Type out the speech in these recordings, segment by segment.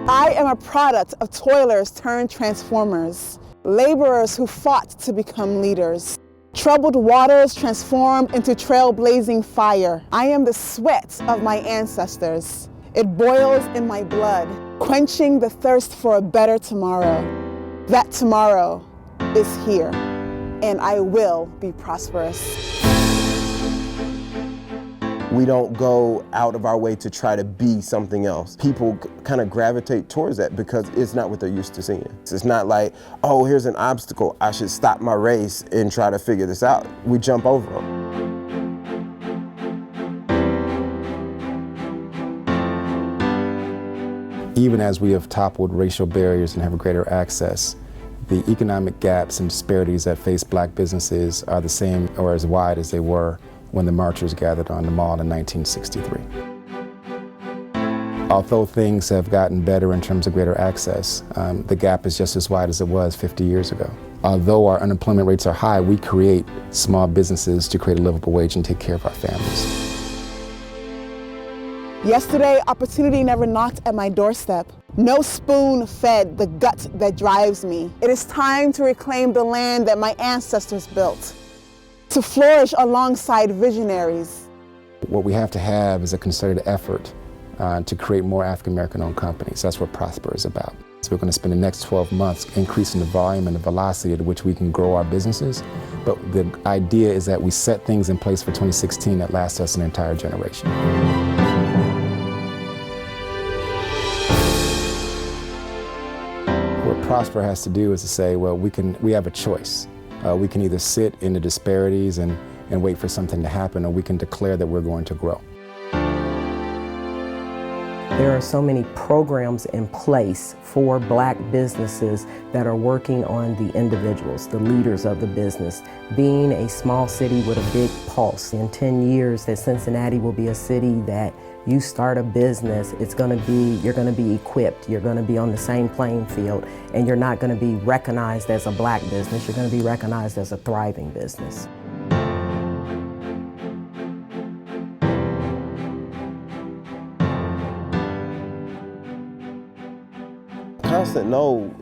I am a product of toilers turned transformers, laborers who fought to become leaders. Troubled waters transformed into trailblazing fire. I am the sweat of my ancestors. It boils in my blood, quenching the thirst for a better tomorrow. That tomorrow is here, and I will be prosperous. We don't go out of our way to try to be something else. People kind of gravitate towards that because it's not what they're used to seeing. It's not like, oh, here's an obstacle, I should stop my race and try to figure this out. We jump over them. Even as we have toppled racial barriers and have greater access, the economic gaps and disparities that face black businesses are the same or as wide as they were when the marchers gathered on the Mall in 1963. Although things have gotten better in terms of greater access, the gap is just as wide as it was 50 years ago. Although our unemployment rates are high, we create small businesses to create a livable wage and take care of our families. Yesterday, opportunity never knocked at my doorstep. No spoon fed the gut that drives me. It is time to reclaim the land that my ancestors built, to flourish alongside visionaries. What we have to have is a concerted effort to create more African-American owned companies. That's what Prosper is about. So we're going to spend the next 12 months increasing the volume and the velocity at which we can grow our businesses. But the idea is that we set things in place for 2016 that last us an entire generation. What Prosper has to do is to say, well, we have a choice. We can either sit in the disparities and wait for something to happen, or we can declare that we're going to grow. There are so many programs in place for black businesses that are working on the individuals, the leaders of the business. Being a small city with a big pulse, in 10 years that Cincinnati will be a city that you start a business, you're going to be equipped, you're going to be on the same playing field, and you're not going to be recognized as a black business, you're going to be recognized as a thriving business. Constant no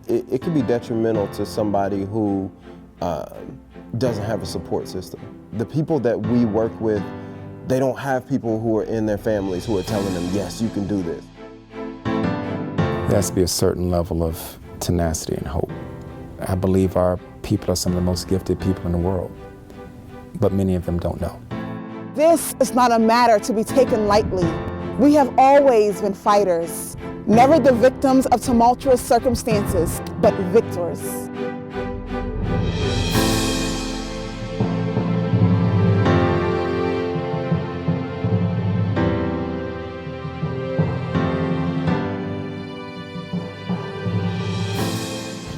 it can be detrimental to somebody who doesn't have a support system. The people that we work with, they don't have people who are in their families who are telling them, yes, you can do this. There has to be a certain level of tenacity and hope. I believe our people are some of the most gifted people in the world, but many of them don't know. This is not a matter to be taken lightly. We have always been fighters, never the victims of tumultuous circumstances, but victors.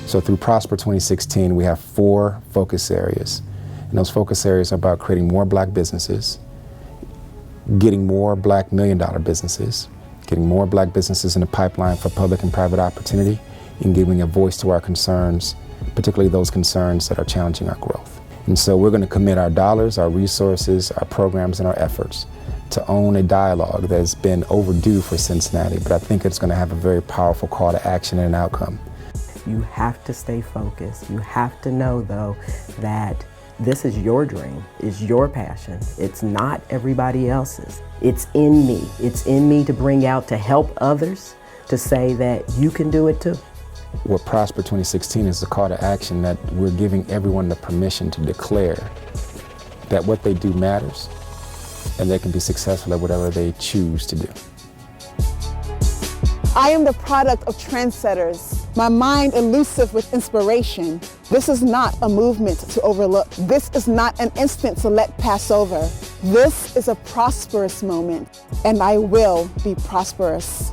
So through Prosper 2016, we have 4 focus areas. And those focus areas are about creating more black businesses, getting more black million-dollar businesses, getting more black businesses in the pipeline for public and private opportunity, and giving a voice to our concerns, particularly those concerns that are challenging our growth. And so we're going to commit our dollars, our resources, our programs, and our efforts to own a dialogue that has been overdue for Cincinnati, but I think it's going to have a very powerful call to action and an outcome. You have to stay focused. You have to know, though, that this is your dream, it's your passion. It's not everybody else's. It's in me. It's in me to bring out, to help others, to say that you can do it too. What Prosper 2016 is a call to action that we're giving everyone the permission to declare that what they do matters and they can be successful at whatever they choose to do. I am the product of trendsetters, my mind elusive with inspiration. This is not a movement to overlook. This is not an instant to let pass over. This is a prosperous moment, and I will be prosperous.